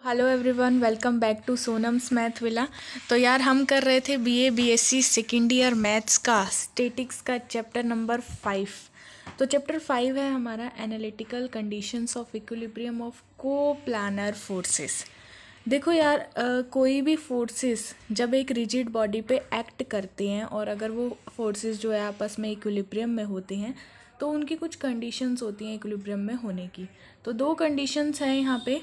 Hello everyone, welcome back to Sonam's Math Villa. तो यार हम कर रहे थे BA BSc second year maths का स्टैटिक्स का चैप्टर नंबर 5। तो चैप्टर 5 है हमारा analytical conditions of equilibrium of coplanar forces. देखो यार, कोई भी फोर्सेस जब एक रिजिड बॉडी पे एक्ट करते हैं और अगर वो फोर्सेस जो है आपस में इक्विलिब्रियम में होते हैं तो उनकी कुछ कंडीशंस होती हैं इक्विलिब्रियम में होने की। तो दो कंडीशंस हैं यहाँ पे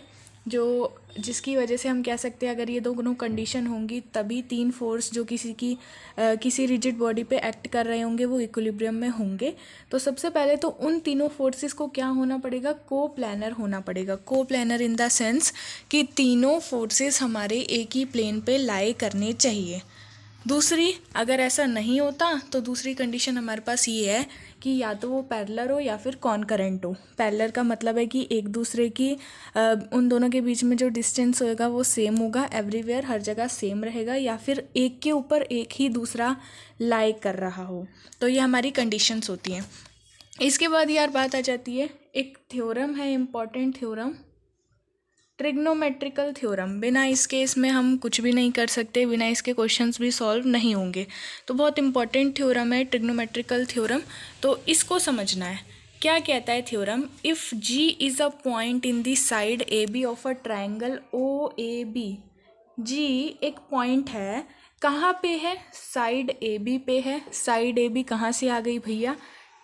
जो जिसकी वजह से हम कह सकते हैं अगर ये दोनों कंडीशन होंगी तभी तीन फोर्स जो किसी रिजिड बॉडी पे एक्ट कर रहे होंगे वो इक्विलिब्रियम में होंगे। तो सबसे पहले तो उन तीनों फोर्सेस को क्या होना पड़ेगा, कोप्लानर होना पड़ेगा। कोप्लानर इन द सेंस कि तीनों फोर्सेस हमारे एक ही प्लेन पे लाई करने चाहिए। दूसरी, अगर ऐसा नहीं होता तो दूसरी कंडीशन हमारे पास ये है कि या तो वो पैरेलल हो या फिर कॉन्करेंट हो। पैरेलल का मतलब है कि एक दूसरे की उन दोनों के बीच में जो डिस्टेंस होगा वो सेम होगा, एवरीवेयर हर जगह सेम रहेगा, या फिर एक के ऊपर एक ही दूसरा लाई कर रहा हो। तो ये हमारी कंडीशंस होती हैं। इसके बाद यार बात आ जाती है, एक थ्योरम है, इम्पॉर्टेंट थ्योरम, ट्रिग्नोमेट्रिकल थ्योरम। बिना इसके इसमें हम कुछ भी नहीं कर सकते, बिना इसके क्वेश्चंस भी सॉल्व नहीं होंगे। तो बहुत इंपॉर्टेंट थ्योरम है ट्रिग्नोमेट्रिकल थ्योरम। तो इसको समझना है। क्या कहता है theorem, if G is a point in the side A B of a triangle O A B. G एक पॉइंट है, कहाँ पे है, साइड ए बी पे है। साइड ए बी कहाँ से आ गई भैया,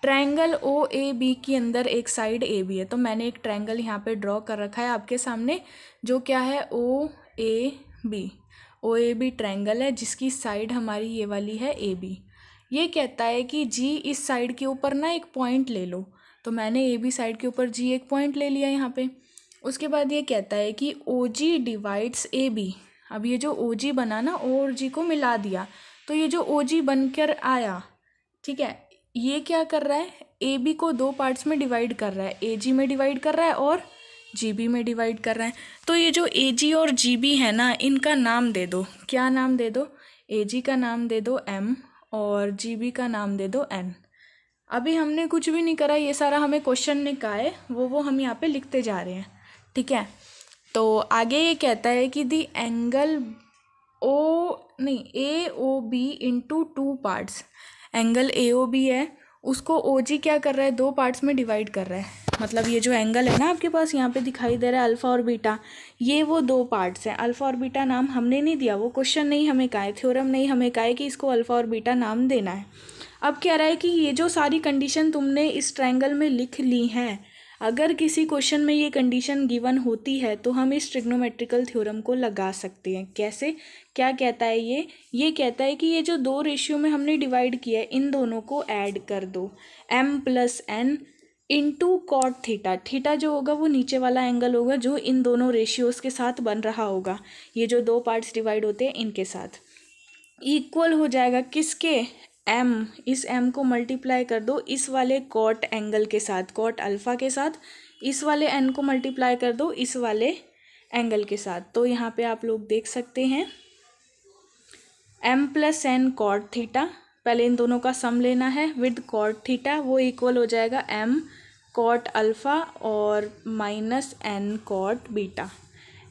ट्रायंगल ओ ए बी के अंदर एक साइड ए बी है। तो मैंने एक ट्रायंगल यहाँ पे ड्रॉ कर रखा है आपके सामने, जो क्या है O A B. O A B triangle है जिसकी साइड हमारी ये वाली है ए बी। ये कहता है कि जी इस साइड के ऊपर ना एक पॉइंट ले लो। तो मैंने ए बी साइड के ऊपर जी एक पॉइंट ले लिया यहाँ पे। उसके बाद ये कहता है कि ओ जी डिवाइड्स ए बी। अब ये जो ओ जी बना ना, ओ और जी को मिला दिया, तो ये जो ओ जी बनकर आया, ठीक है, ये क्या कर रहा है, ए बी को दो पार्ट्स में डिवाइड कर रहा है, ए जी में डिवाइड कर रहा है और जी बी में डिवाइड कर रहा है। तो ये जो ए जी और जी बी है ना, इनका नाम दे दो। क्या नाम दे दो, ए जी का नाम दे दो एम और जी बी का नाम दे दो एन। अभी हमने कुछ भी नहीं करा, ये सारा हमें क्वेश्चन ने कहा है, वो हम यहाँ पे लिखते जा रहे हैं, ठीक है। तो आगे ये कहता है कि the angle A O B into two parts. Angle A O B है, उसको ओ जी क्या कर रहा है, दो पार्ट्स में डिवाइड कर रहा है। मतलब ये जो एंगल है ना आपके पास यहाँ पे दिखाई दे रहा है अल्फ़ा और बीटा, ये वो दो पार्ट्स हैं। अल्फ़ा और बीटा नाम हमने नहीं दिया, वो क्वेश्चन नहीं हमें कहा है, थ्योरम नहीं हमें कहा है कि इसको अल्फ़ा और बीटा नाम देना है। अब कह रहा है कि ये जो सारी कंडीशन तुमने इस ट्रायंगल में लिख ली हैं, अगर किसी क्वेश्चन में ये कंडीशन गिवन होती है तो हम इस ट्रिग्नोमेट्रिकल थ्योरम को लगा सकते हैं। कैसे, क्या कहता है ये कहता है कि ये जो दो रेशियो में हमने डिवाइड किया है, इन दोनों को ऐड कर दो, m plus N into cot theta. Theta जो होगा वो नीचे वाला एंगल होगा जो इन दोनों रेशियोज के साथ बन रहा होगा, ये जो दो पार्ट्स डिवाइड होते हैं इनके साथ, इक्वल हो जाएगा किसके, m। इस m को मल्टीप्लाई कर दो इस वाले कॉट एंगल के साथ, कॉट अल्फ़ा के साथ। इस वाले n को मल्टीप्लाई कर दो इस वाले एंगल के साथ। तो यहाँ पे आप लोग देख सकते हैं m plus N cot theta, पहले इन दोनों का सम लेना है विद कॉट थीटा, वो इक्वल हो जाएगा m कॉट अल्फ़ा और माइनस n कॉट बीटा।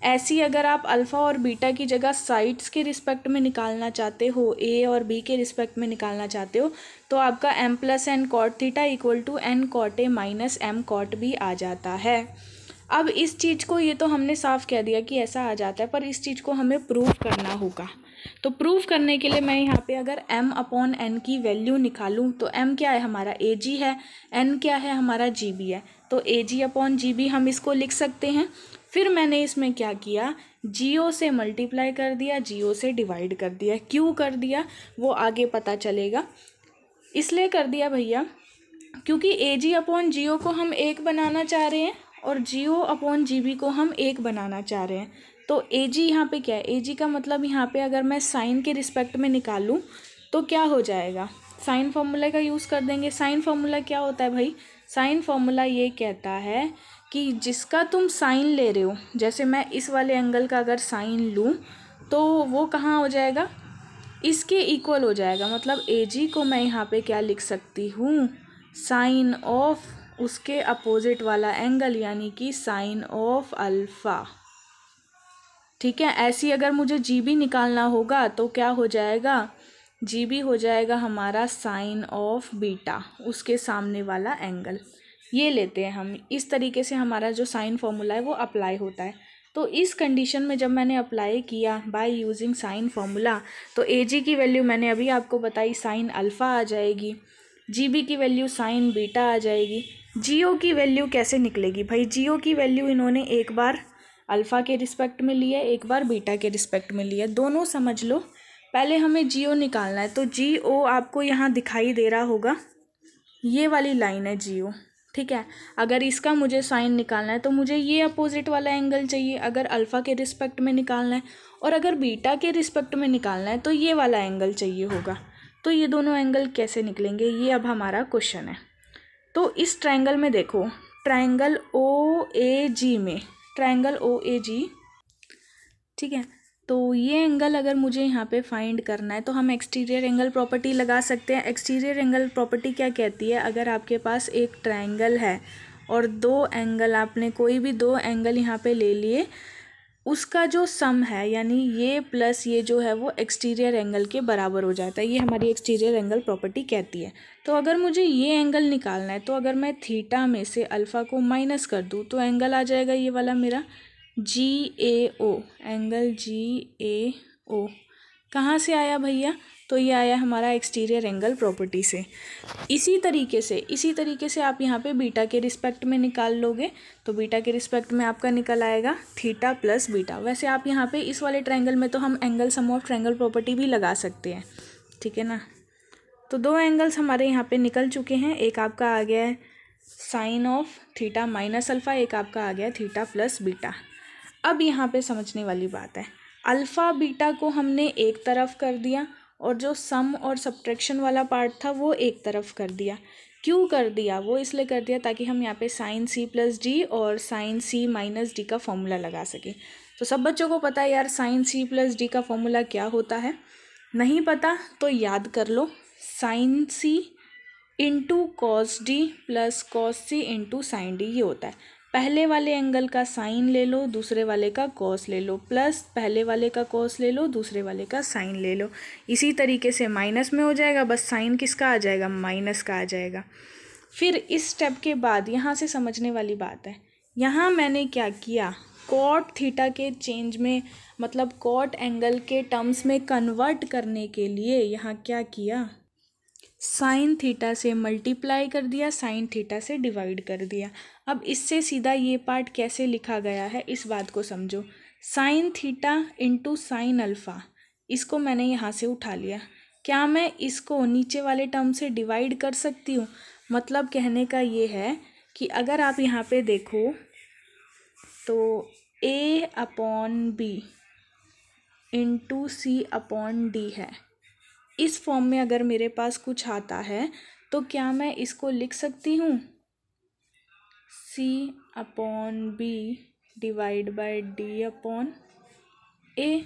ऐसी अगर आप अल्फ़ा और बीटा की जगह साइड्स के रिस्पेक्ट में निकालना चाहते हो, ए और बी के रिस्पेक्ट में निकालना चाहते हो, तो आपका m plus N cot theta equal to n cot A minus m cot B आ जाता है। अब इस चीज़ को, ये तो हमने साफ कह दिया कि ऐसा आ जाता है, पर इस चीज़ को हमें प्रूव करना होगा। तो प्रूव करने के लिए मैं यहाँ पे अगर m अपॉन एन की वैल्यू निकालूँ तो m क्या है हमारा, ए जी है, n क्या है हमारा, जी बी है। तो ए जी अपॉन जी बी हम इसको लिख सकते हैं। फिर मैंने इसमें क्या किया, जीओ से मल्टीप्लाई कर दिया, जीओ से डिवाइड कर दिया। क्यों कर दिया वो आगे पता चलेगा। इसलिए कर दिया भैया क्योंकि ए जी अपॉन जीओ को हम एक बनाना चाह रहे हैं और जीओ अपॉन जी बी को हम एक बनाना चाह रहे हैं। तो ए जी यहाँ पे क्या है, ए जी का मतलब यहाँ पे अगर मैं साइन के रिस्पेक्ट में निकालूँ तो क्या हो जाएगा, साइन फार्मूला का यूज़ कर देंगे। साइन फार्मूला क्या होता है भाई, साइन फार्मूला ये कहता है कि जिसका तुम साइन ले रहे हो, जैसे मैं इस वाले एंगल का अगर साइन लूँ तो वो कहाँ हो जाएगा, इसके इक्वल हो जाएगा। मतलब ए जी को मैं यहाँ पे क्या लिख सकती हूँ, साइन ऑफ उसके अपोजिट वाला एंगल, यानी कि साइन ऑफ अल्फ़ा। ठीक है। ऐसी अगर मुझे जी बी निकालना होगा तो क्या हो जाएगा, जी बी हो जाएगा हमारा साइन ऑफ बीटा, उसके सामने वाला एंगल। ये लेते हैं हम, इस तरीके से हमारा जो साइन फॉर्मूला है वो अप्लाई होता है। तो इस कंडीशन में जब मैंने अप्लाई किया बाय यूजिंग साइन फॉर्मूला, तो ए जी की वैल्यू मैंने अभी आपको बताई साइन अल्फ़ा आ जाएगी, जी बी की वैल्यू साइन बीटा आ जाएगी। जी ओ की वैल्यू कैसे निकलेगी भाई, जी ओ की वैल्यू इन्होंने एक बार अल्फ़ा के रिस्पेक्ट में लिया, एक बार बीटा के रिस्पेक्ट में लिया, दोनों समझ लो। पहले हमें जी ओ निकालना है, तो जी ओ आपको यहाँ दिखाई दे रहा होगा, ये वाली लाइन है जी ओ, ठीक है। अगर इसका मुझे साइन निकालना है तो मुझे ये अपोजिट वाला एंगल चाहिए, अगर अल्फ़ा के रिस्पेक्ट में निकालना है, और अगर बीटा के रिस्पेक्ट में निकालना है तो ये वाला एंगल चाहिए होगा। तो ये दोनों एंगल कैसे निकलेंगे, ये अब हमारा क्वेश्चन है। तो इस ट्रायंगल में देखो, ट्रायंगल ओ ए जी में, ट्रायंगल ओ ए जी, ठीक है। तो ये एंगल अगर मुझे यहाँ पे फाइंड करना है तो हम एक्सटीरियर एंगल प्रॉपर्टी लगा सकते हैं। एक्सटीरियर एंगल प्रॉपर्टी क्या कहती है, अगर आपके पास एक ट्रायंगल है और दो एंगल, आपने कोई भी दो एंगल यहाँ पे ले लिए, उसका जो सम है यानी ये प्लस ये जो है वो एक्सटीरियर एंगल के बराबर हो जाता है, ये हमारी एक्सटीरियर एंगल प्रॉपर्टी कहती है। तो अगर मुझे ये एंगल निकालना है तो अगर मैं थीटा में से अल्फ़ा को माइनस कर दूँ तो एंगल आ जाएगा ये वाला मेरा जी ए ओ, एंगल जी ए ओ कहाँ से आया भैया, तो ये आया हमारा एक्सटीरियर एंगल प्रॉपर्टी से। इसी तरीके से आप यहाँ पे बीटा के रिस्पेक्ट में निकाल लोगे, तो बीटा के रिस्पेक्ट में आपका निकल आएगा थीटा प्लस बीटा। वैसे आप यहाँ पे इस वाले ट्रायंगल में तो हम angle sum of triangle property भी लगा सकते हैं, ठीक है ना। तो दो एंगल्स हमारे यहाँ पे निकल चुके हैं, एक आपका आ गया है sine of theta minus alpha, एक आपका आ गया थीटा प्लस बीटा। अब यहाँ पे समझने वाली बात है, अल्फ़ा बीटा को हमने एक तरफ कर दिया और जो सम और सब्ट्रैक्शन वाला पार्ट था वो एक तरफ कर दिया। क्यों कर दिया, वो इसलिए कर दिया ताकि हम यहाँ पे साइन सी प्लस डी और साइन सी माइनस डी का फॉर्मूला लगा सकें। तो सब बच्चों को पता है यार साइन सी प्लस डी का फॉर्मूला क्या होता है, नहीं पता तो याद कर लो, sine C into cos D plus cos C into sine D, ये होता है। पहले वाले एंगल का साइन ले लो, दूसरे वाले का कॉस ले लो, प्लस पहले वाले का कॉस ले लो, दूसरे वाले का साइन ले लो। इसी तरीके से माइनस में हो जाएगा, बस साइन किसका आ जाएगा, माइनस का आ जाएगा। फिर इस स्टेप के बाद यहाँ से समझने वाली बात है, यहाँ मैंने क्या किया, कॉट थीटा के चेंज में, मतलब कॉट एंगल के टर्म्स में कन्वर्ट करने के लिए यहाँ क्या किया, साइन थीटा से मल्टीप्लाई कर दिया, साइन थीटा से डिवाइड कर दिया। अब इससे सीधा ये पार्ट कैसे लिखा गया है इस बात को समझो, sine theta into sine alpha, इसको मैंने यहाँ से उठा लिया। क्या मैं इसको नीचे वाले टर्म से डिवाइड कर सकती हूँ, मतलब कहने का ये है कि अगर आप यहाँ पे देखो तो a upon B into C upon D है, इस फॉर्म में अगर मेरे पास कुछ आता है तो क्या मैं इसको लिख सकती हूँ c upon B divide by D upon A,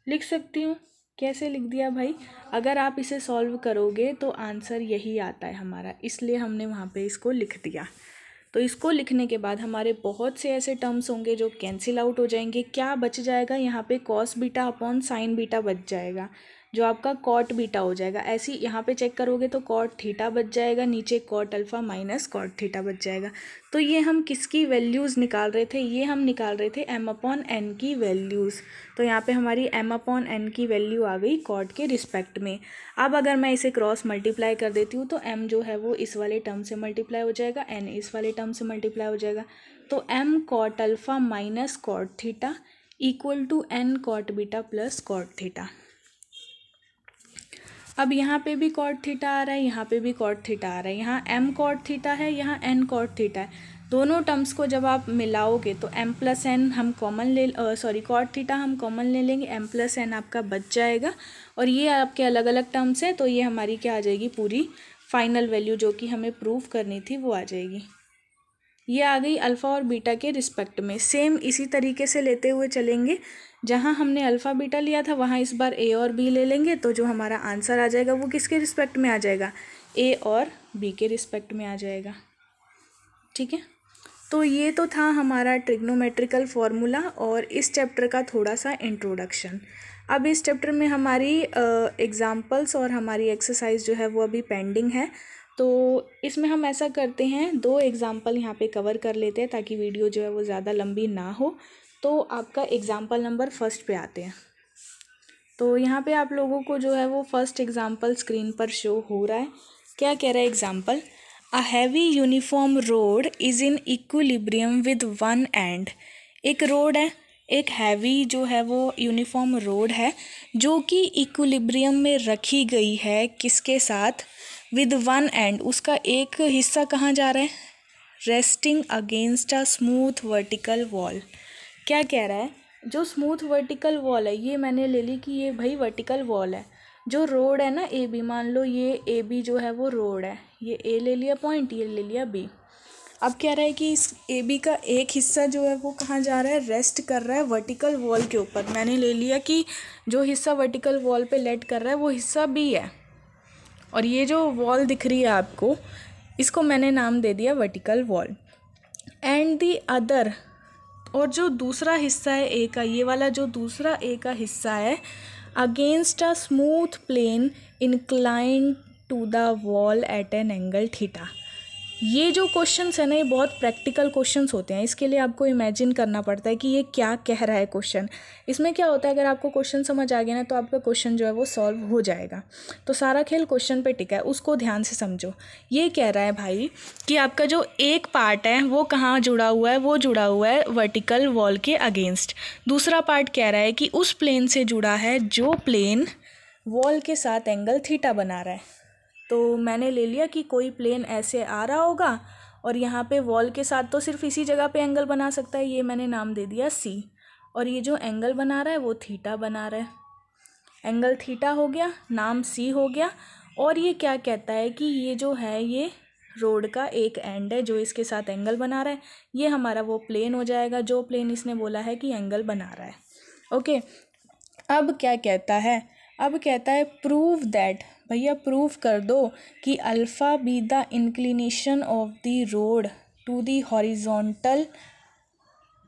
लिख सकती हूँ। कैसे लिख दिया भाई, अगर आप इसे सॉल्व करोगे तो आंसर यही आता है हमारा, इसलिए हमने वहाँ पे इसको लिख दिया। तो इसको लिखने के बाद हमारे बहुत से ऐसे टर्म्स होंगे जो कैंसिल आउट हो जाएंगे। क्या बच जाएगा यहाँ पे, cos beta upon sine beta बच जाएगा, जो आपका कॉट बीटा हो जाएगा। ऐसे यहाँ पे चेक करोगे तो कॉट थीटा बच जाएगा, नीचे cot alpha minus cot theta बच जाएगा। तो ये हम किसकी वैल्यूज़ निकाल रहे थे, ये हम निकाल रहे थे m अपॉन n की वैल्यूज़। तो यहाँ पे हमारी m अपॉन n की वैल्यू आ गई कॉट के रिस्पेक्ट में। अब अगर मैं इसे क्रॉस मल्टीप्लाई कर देती हूँ तो m जो है वो इस वाले टर्म से मल्टीप्लाई हो जाएगा, n इस वाले टर्म से मल्टीप्लाई हो जाएगा। तो m cot alpha minus cot theta equal to n cot beta plus cot theta. अब यहाँ पे भी कॉट थीटा आ रहा है, यहाँ पे भी कॉट थीटा आ रहा है, यहाँ m कॉट थीटा है, यहाँ n कॉट थीटा है। दोनों टर्म्स को जब आप मिलाओगे तो m प्लस n हम कॉमन ले कॉट थीटा हम कॉमन ले लेंगे, m प्लस n आपका बच जाएगा और ये आपके अलग अलग टर्म्स हैं। तो ये हमारी क्या आ जाएगी, पूरी फाइनल वैल्यू जो कि हमें प्रूव करनी थी वो आ जाएगी। ये आ गई अल्फ़ा और बीटा के रिस्पेक्ट में। सेम इसी तरीके से लेते हुए चलेंगे, जहाँ हमने अल्फ़ा बीटा लिया था वहाँ इस बार ए और बी ले लेंगे, तो जो हमारा आंसर आ जाएगा वो किसके रिस्पेक्ट में आ जाएगा, ए और बी के रिस्पेक्ट में आ जाएगा। ठीक है, तो ये तो था हमारा ट्रिग्नोमेट्रिकल फार्मूला और इस चैप्टर का थोड़ा सा इंट्रोडक्शन। अब इस चैप्टर में हमारी एग्जाम्पल्स और हमारी एक्सरसाइज जो है वो अभी पेंडिंग है, तो इसमें हम ऐसा करते हैं 2 एग्जाम्पल यहाँ पे कवर कर लेते हैं ताकि वीडियो जो है वो ज़्यादा लंबी ना हो। तो आपका एग्जाम्पल नंबर फर्स्ट पे आते हैं। तो यहाँ पे आप लोगों को जो है वो फर्स्ट एग्जाम्पल स्क्रीन पर शो हो रहा है। क्या कह रहा है example? A heavy uniform road is in equilibrium with one and. एक रोड है, एक हैवी जो है वो यूनिफॉर्म रोड है जो कि इक्विलिब्रियम में रखी गई है, किसके साथ? With one and. उसका एक हिस्सा कहाँ जा रहा है? Resting against a smooth vertical wall. क्या कह रहा है? जो स्मूथ वर्टिकल वॉल है, ये मैंने ले ली कि ये भाई वर्टिकल वॉल है। जो रोड है ना ए बी, मान लो ये ए बी जो है वो रोड है, ये ए ले लिया पॉइंट, ये ले लिया बी। अब कह रहा है कि इस ए बी का एक हिस्सा जो है वो कहाँ जा रहा है? रेस्ट कर रहा है वर्टिकल वॉल के ऊपर। मैंने ले लिया कि जो हिस्सा वर्टिकल वॉल पे लेट कर रहा है वो हिस्सा बी है, और ये जो वॉल दिख रही है आपको, इसको मैंने नाम दे दिया vertical wall. And the other, और जो दूसरा हिस्सा है ए का, ये वाला जो दूसरा ए का हिस्सा है, against a smooth plane inclined to the wall at an angle theta. ये जो क्वेश्चंस है ना, ये बहुत प्रैक्टिकल क्वेश्चंस होते हैं। इसके लिए आपको इमेजिन करना पड़ता है कि ये क्या कह रहा है क्वेश्चन। इसमें क्या होता है, अगर आपको क्वेश्चन समझ आ गया ना तो आपका क्वेश्चन जो है वो सॉल्व हो जाएगा। तो सारा खेल क्वेश्चन पे टिका है, उसको ध्यान से समझो। ये कह रहा है भाई कि आपका जो एक पार्ट है वो कहाँ जुड़ा हुआ है? वो जुड़ा हुआ है वर्टिकल वॉल के अगेंस्ट। दूसरा पार्ट कह रहा है कि उस प्लेन से जुड़ा है जो प्लेन वॉल के साथ एंगल थीटा बना रहा है। तो मैंने ले लिया कि कोई प्लेन ऐसे आ रहा होगा और यहाँ पे वॉल के साथ तो सिर्फ इसी जगह पे एंगल बना सकता है, ये मैंने नाम दे दिया सी। और ये जो एंगल बना रहा है वो थीटा बना रहा है। एंगल थीटा हो गया, नाम सी हो गया। और ये क्या कहता है कि ये जो है ये रोड का एक एंड है जो इसके साथ एंगल बना रहा है। ये हमारा वो प्लेन हो जाएगा जो प्लेन इसने बोला है कि एंगल बना रहा है। ओके, अब क्या कहता है? अब कहता है प्रूव दैट, भैया प्रूव कर दो कि alpha be the inclination of the rod to the horizontal.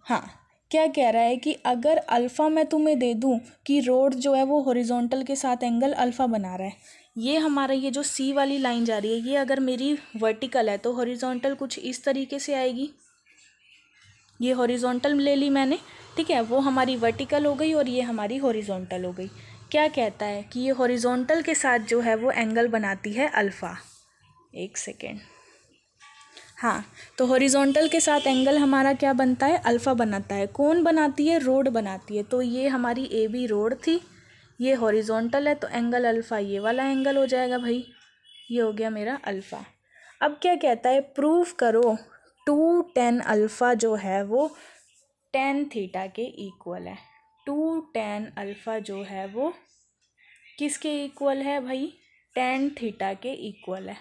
हाँ, क्या कह रहा है कि अगर अल्फ़ा मैं तुम्हें दे दूँ कि रोड जो है वो हॉरिजॉन्टल के साथ एंगल अल्फ़ा बना रहा है, ये हमारा ये जो सी वाली लाइन जा रही है, ये अगर मेरी वर्टिकल है तो हॉरिजॉन्टल कुछ इस तरीके से आएगी। ये हॉरिजॉन्टल ले ली मैंने, ठीक है, वो हमारी वर्टिकल हो गई और ये हमारी हॉरिजॉन्टल हो गई। क्या कहता है कि ये हॉरिजॉन्टल के साथ जो है वो एंगल बनाती है अल्फ़ा। एक सेकेंड, हाँ, तो हॉरिजॉन्टल के साथ एंगल हमारा क्या बनता है? अल्फ़ा बनाता है। कौन बनाती है? रोड बनाती है। तो ये हमारी ए बी रोड थी, ये हॉरिजॉन्टल है, तो एंगल अल्फ़ा ये वाला एंगल हो जाएगा भाई, ये हो गया मेरा अल्फ़ा। अब क्या कहता है? प्रूफ करो 2 tan अल्फ़ा जो है वो tan थीटा के इक्वल है। 2 tan अल्फ़ा जो है वो किसके इक्वल है भाई? tan थीटा के इक्वल है।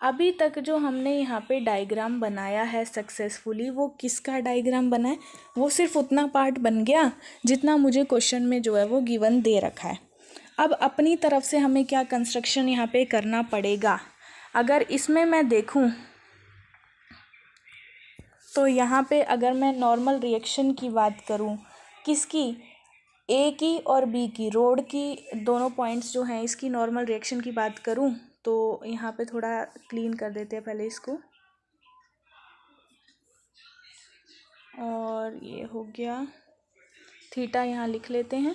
अभी तक जो हमने यहाँ पे डायग्राम बनाया है सक्सेसफुली, वो किसका डायग्राम बना है? वो सिर्फ उतना पार्ट बन गया जितना मुझे क्वेश्चन में जो है वो गिवन दे रखा है। अब अपनी तरफ से हमें क्या कंस्ट्रक्शन यहाँ पे करना पड़ेगा? अगर इसमें मैं देखूँ तो यहाँ पे अगर मैं नॉर्मल रिएक्शन की बात करूँ, किसकी? ए की और बी की, रोड की दोनों पॉइंट्स जो हैं, इसकी नॉर्मल रिएक्शन की बात करूँ तो यहाँ पे थोड़ा क्लीन कर देते हैं पहले इसको, और ये हो गया थीटा, यहाँ लिख लेते हैं।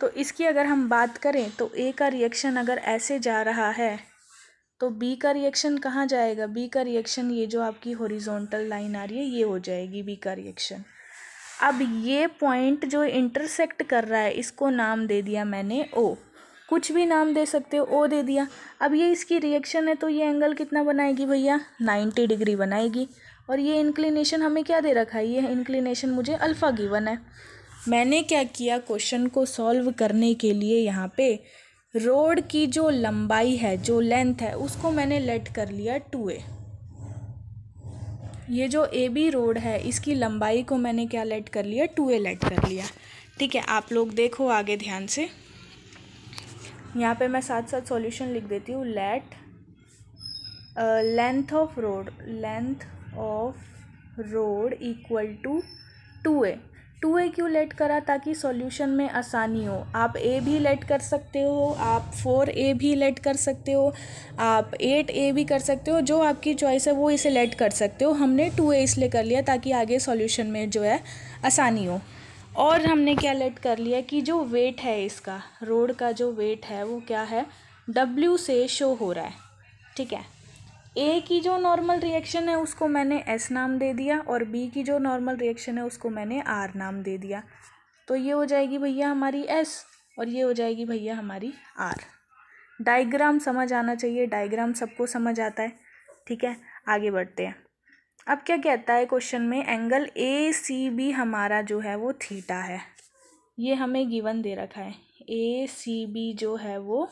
तो इसकी अगर हम बात करें तो ए का रिएक्शन अगर ऐसे जा रहा है तो बी का रिएक्शन कहाँ जाएगा? बी का रिएक्शन ये जो आपकी हॉरिजॉन्टल लाइन आ रही है ये हो जाएगी बी का रिएक्शन। अब ये पॉइंट जो इंटरसेक्ट कर रहा है इसको नाम दे दिया मैंने ओ, कुछ भी नाम दे सकते हो, ओ दे दिया। अब ये इसकी रिएक्शन है तो ये एंगल कितना बनाएगी भैया? 90 डिग्री बनाएगी। और ये इंक्लिनेशन हमें क्या दे रखा है? ये इंक्लिनेशन मुझे अल्फ़ा गिवन है। मैंने क्या किया, क्वेश्चन को सॉल्व करने के लिए यहाँ पे रोड की जो लंबाई है, जो लेंथ है, उसको मैंने लेट कर लिया 2a। ये जो ए बी रोड है इसकी लंबाई को मैंने क्या लेट कर लिया? 2a लेट कर लिया। ठीक है, आप लोग देखो आगे ध्यान से। यहाँ पे मैं साथ साथ सॉल्यूशन लिख देती हूँ। Let length of rod, length of rod equal to 2a। 2a क्यों लेट करा? ताकि सॉल्यूशन में आसानी हो। आप a भी लेट कर सकते हो, आप 4a भी लेट कर सकते हो, आप 8a भी कर सकते हो, जो आपकी चॉइस है वो इसे लेट कर सकते हो। हमने 2a इसलिए कर लिया ताकि आगे सॉल्यूशन में जो है आसानी हो। और हमने क्या लेट कर लिया कि जो वेट है इसका, रोड का जो वेट है वो क्या है, w से शो हो रहा है। ठीक है, ए की जो नॉर्मल रिएक्शन है उसको मैंने एस नाम दे दिया और बी की जो नॉर्मल रिएक्शन है उसको मैंने आर नाम दे दिया। तो ये हो जाएगी भैया हमारी एस और ये हो जाएगी भैया हमारी आर। डायग्राम समझ आना चाहिए, डायग्राम सबको समझ आता है। ठीक है, आगे बढ़ते हैं। अब क्या कहता है क्वेश्चन में, एंगल ए सी बी हमारा जो है वो थीटा है। ये हमें गिवन दे रखा है, ए सी बी जो है वो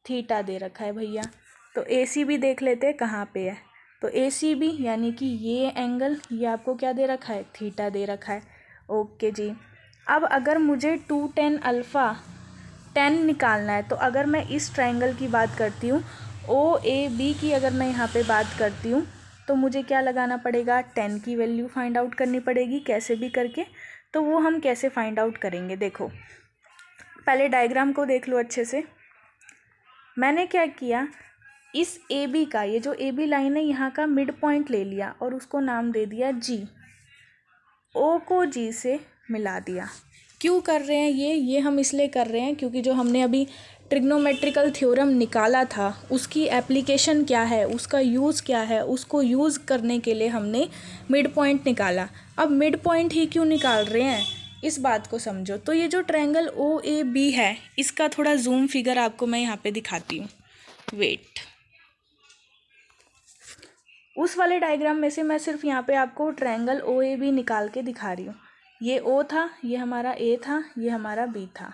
थीटा दे रखा है भैया। तो ए सी बी देख लेते हैं कहाँ पे है। तो ए सी बी यानी कि ये एंगल, ये आपको क्या दे रखा है, थीटा दे रखा है। ओके जी। अब अगर मुझे 2 tan अल्फ़ा 10 निकालना है, तो अगर मैं इस ट्रायंगल की बात करती हूँ, ओ ए बी की अगर मैं यहाँ पे बात करती हूँ, तो मुझे क्या लगाना पड़ेगा, 10 की वैल्यू फाइंड आउट करनी पड़ेगी कैसे भी करके। तो वो हम कैसे फाइंड आउट करेंगे, देखो पहले डायग्राम को देख लो अच्छे से। मैंने क्या किया, इस ए बी का, ये जो ए बी लाइन है यहाँ का मिड पॉइंट ले लिया और उसको नाम दे दिया जी। ओ को जी से मिला दिया। क्यों कर रहे हैं ये हम इसलिए कर रहे हैं क्योंकि जो हमने अभी ट्रिग्नोमेट्रिकल थ्योरम निकाला था उसकी एप्लीकेशन क्या है, उसका यूज़ क्या है, उसको यूज़ करने के लिए हमने मिड पॉइंट निकाला। अब मिड पॉइंट ही क्यों निकाल रहे हैं, इस बात को समझो। तो ये जो ट्रायंगल ओ ए बी है, इसका थोड़ा जूम फिगर आपको मैं यहाँ पे दिखाती हूँ। वेट, उस वाले डायग्राम में से मैं सिर्फ यहाँ पे आपको ट्रायंगल ओ ए बी निकाल के दिखा रही हूँ। ये ओ था, ये हमारा ए था, ये हमारा बी था।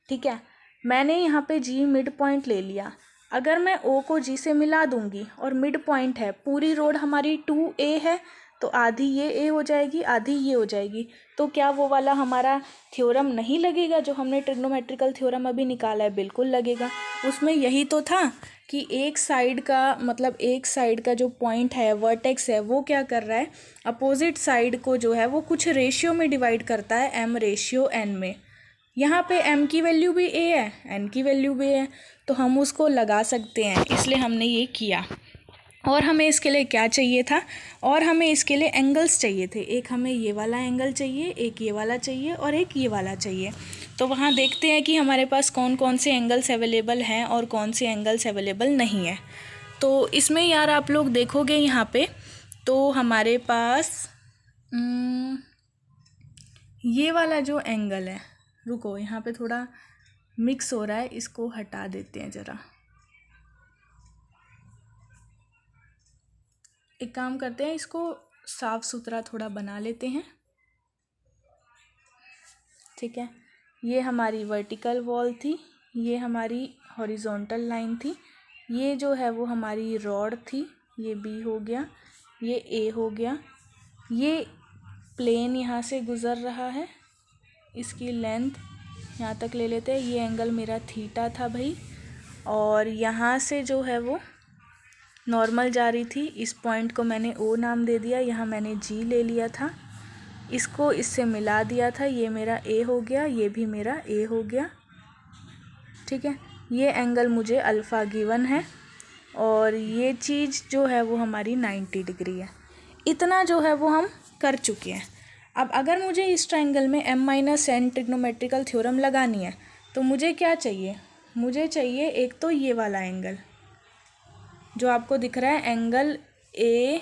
ठीक है, मैंने यहाँ पे जी मिड पॉइंट ले लिया। अगर मैं ओ को जी से मिला दूंगी और मिड पॉइंट है, पूरी रोड हमारी 2a है, तो आधी ये ए हो जाएगी, आधी ये हो जाएगी। तो क्या वो वाला हमारा थ्योरम नहीं लगेगा जो हमने ट्रिग्नोमेट्रिकल थ्योरम अभी निकाला है? बिल्कुल लगेगा। उसमें यही तो था कि एक साइड का, मतलब एक साइड का जो पॉइंट है, वर्टेक्स है, वो क्या कर रहा है, अपोजिट साइड को जो है वो कुछ रेशियो में डिवाइड करता है, m रेशियो n में। यहाँ पे m की वैल्यू भी a है, n की वैल्यू भी है, तो हम उसको लगा सकते हैं, इसलिए हमने ये किया। और हमें इसके लिए क्या चाहिए था, और हमें इसके लिए एंगल्स चाहिए थे। एक हमें ये वाला एंगल चाहिए, एक ये वाला चाहिए और एक ये वाला चाहिए। तो वहाँ देखते हैं कि हमारे पास कौन कौन से एंगल्स अवेलेबल हैं और कौन से एंगल्स अवेलेबल नहीं है। तो इसमें यार आप लोग देखोगे यहाँ पे, तो हमारे पास ये वाला जो एंगल है, रुको यहाँ पे थोड़ा मिक्स हो रहा है, इसको हटा देते हैं ज़रा। एक काम करते हैं, इसको साफ़ सुथरा थोड़ा बना लेते हैं। ठीक है, ये हमारी वर्टिकल वॉल थी, ये हमारी हॉरिजॉन्टल लाइन थी, ये जो है वो हमारी रॉड थी, ये बी हो गया, ये ए हो गया, ये प्लेन यहाँ से गुज़र रहा है, इसकी लेंथ यहाँ तक ले लेते हैं, ये एंगल मेरा थीटा था भाई। और यहाँ से जो है वो नॉर्मल जा रही थी, इस पॉइंट को मैंने ओ नाम दे दिया, यहाँ मैंने जी ले लिया था, इसको इससे मिला दिया था, ये मेरा ए हो गया, ये भी मेरा ए हो गया। ठीक है, ये एंगल मुझे अल्फ़ा गिवन है और ये चीज़ जो है वो हमारी 90 डिग्री है। इतना जो है वो हम कर चुके हैं। अब अगर मुझे इस ट्रायंगल में m-n ट्रिग्नोमेट्रिकल थ्योरम लगानी है, तो मुझे क्या चाहिए, मुझे चाहिए एक तो ये वाला एंगल जो आपको दिख रहा है, एंगल ए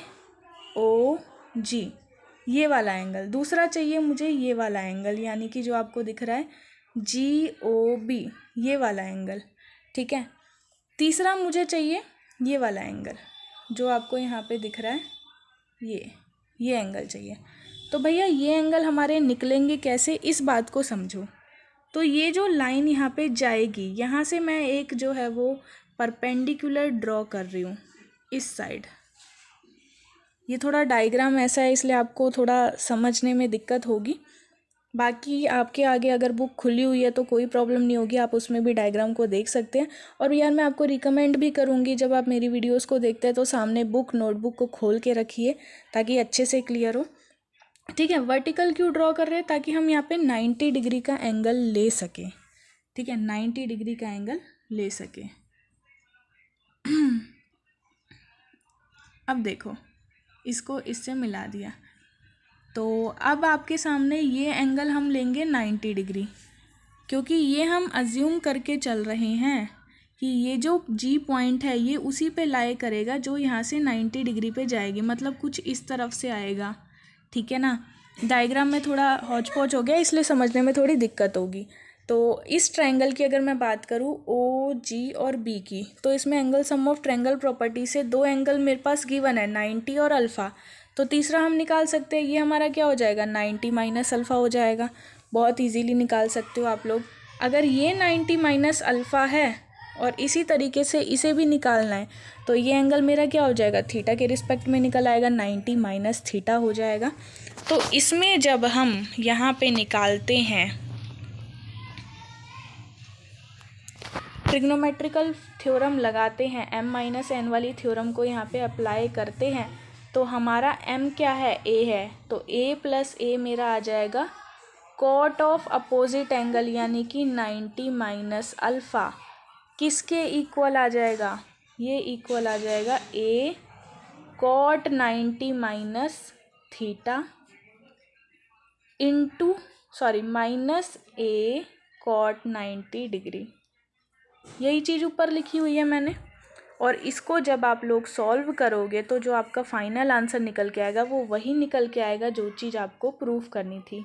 ओ जी, ये वाला एंगल। दूसरा चाहिए मुझे ये वाला एंगल, यानी कि जो आपको दिख रहा है जी ओ बी, ये वाला एंगल। ठीक है, तीसरा मुझे चाहिए ये वाला एंगल जो आपको यहाँ पे दिख रहा है, ये एंगल चाहिए। तो भैया ये एंगल हमारे निकलेंगे कैसे, इस बात को समझो। तो ये जो लाइन यहाँ पे जाएगी, यहाँ से मैं एक जो है वो परपेंडिकुलर ड्रॉ कर रही हूँ इस साइड। ये थोड़ा डायग्राम ऐसा है इसलिए आपको थोड़ा समझने में दिक्कत होगी, बाकी आपके आगे अगर बुक खुली हुई है तो कोई प्रॉब्लम नहीं होगी, आप उसमें भी डायग्राम को देख सकते हैं। और यार मैं आपको रिकमेंड भी करूँगी, जब आप मेरी वीडियोस को देखते हैं तो सामने बुक नोटबुक को खोल के रखिए ताकि अच्छे से क्लियर हो। ठीक है, वर्टिकल क्यों ड्रॉ कर रहे हैं? ताकि हम यहाँ पे 90 डिग्री का एंगल ले सकें। ठीक है, 90 डिग्री का एंगल ले सकें। अब देखो, इसको इससे मिला दिया तो अब आपके सामने ये एंगल हम लेंगे 90 डिग्री, क्योंकि ये हम अज्यूम करके चल रहे हैं कि ये जो जी पॉइंट है ये उसी पे लाई करेगा जो यहाँ से 90 डिग्री पे जाएगी, मतलब कुछ इस तरफ से आएगा। ठीक है ना, डायग्राम में थोड़ा हौच पौच हो गया इसलिए समझने में थोड़ी दिक्कत होगी। तो इस ट्रायंगल की अगर मैं बात करूँ ओ जी और बी की, तो इसमें angle sum of triangle property से दो एंगल मेरे पास गिवन है 90 और अल्फ़ा, तो तीसरा हम निकाल सकते हैं। ये हमारा क्या हो जाएगा 90 माइनस अल्फ़ा हो जाएगा, बहुत इजीली निकाल सकते हो आप लोग। अगर ये 90 माइनस अल्फ़ा है और इसी तरीके से इसे भी निकालना है तो ये एंगल मेरा क्या हो जाएगा थीटा के रिस्पेक्ट में निकल आएगा, 90 माइनस थीटा हो जाएगा। तो इसमें जब हम यहाँ पे निकालते हैं ट्रिग्नोमेट्रिकल थ्योरम लगाते हैं, m माइनस एन वाली थ्योरम को यहाँ पे अप्लाई करते हैं, तो हमारा m क्या है a है, तो a प्लस a मेरा आ जाएगा कॉट ऑफ अपोजिट एंगल यानी कि 90 माइनस अल्फ़ा किसके इक्वल आ जाएगा, ये इक्वल आ जाएगा a cot 90 minus theta into minus a cot 90 degree. यही चीज़ ऊपर लिखी हुई है मैंने, और इसको जब आप लोग सॉल्व करोगे तो जो आपका फाइनल आंसर निकल के आएगा वो वही निकल के आएगा जो चीज़ आपको प्रूफ करनी थी,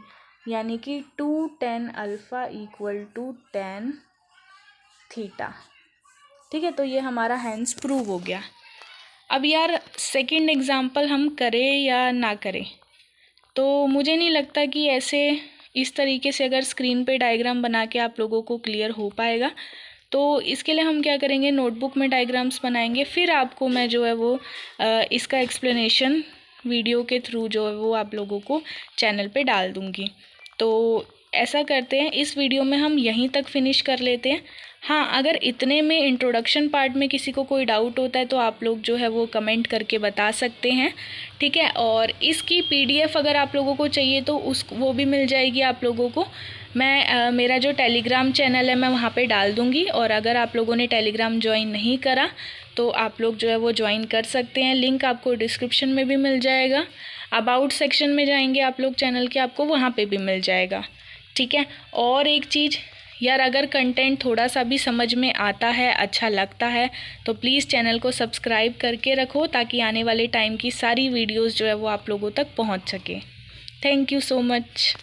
यानी कि 2 tan alpha equal to tan theta. ठीक है, तो ये हमारा हैंस प्रूव हो गया। अब यार सेकंड एग्जांपल हम करें या ना करें, तो मुझे नहीं लगता कि ऐसे इस तरीके से अगर स्क्रीन पे डायग्राम बना के आप लोगों को क्लियर हो पाएगा। तो इसके लिए हम क्या करेंगे, नोटबुक में डायग्राम्स बनाएंगे, फिर आपको मैं जो है वो इसका एक्सप्लेनेशन वीडियो के थ्रू जो है वो आप लोगों को चैनल पे डाल दूँगी। तो ऐसा करते हैं, इस वीडियो में हम यहीं तक फिनिश कर लेते हैं। हाँ, अगर इतने में इंट्रोडक्शन पार्ट में किसी को कोई डाउट होता है तो आप लोग जो है वो कमेंट करके बता सकते हैं। ठीक है, और इसकी PDF अगर आप लोगों को चाहिए तो वो भी मिल जाएगी आप लोगों को। मैं मेरा जो टेलीग्राम चैनल है मैं वहाँ पे डाल दूँगी, और अगर आप लोगों ने टेलीग्राम ज्वाइन नहीं करा तो आप लोग जो है वो ज्वाइन कर सकते हैं, लिंक आपको डिस्क्रिप्शन में भी मिल जाएगा। अबाउट सेक्शन में जाएंगे आप लोग चैनल के, आपको वहाँ पे भी मिल जाएगा। ठीक है, और एक चीज़ यार, अगर कंटेंट थोड़ा सा भी समझ में आता है, अच्छा लगता है, तो प्लीज़ चैनल को सब्सक्राइब करके रखो ताकि आने वाले टाइम की सारी वीडियोस जो है वो आप लोगों तक पहुंच सके। Thank you so much.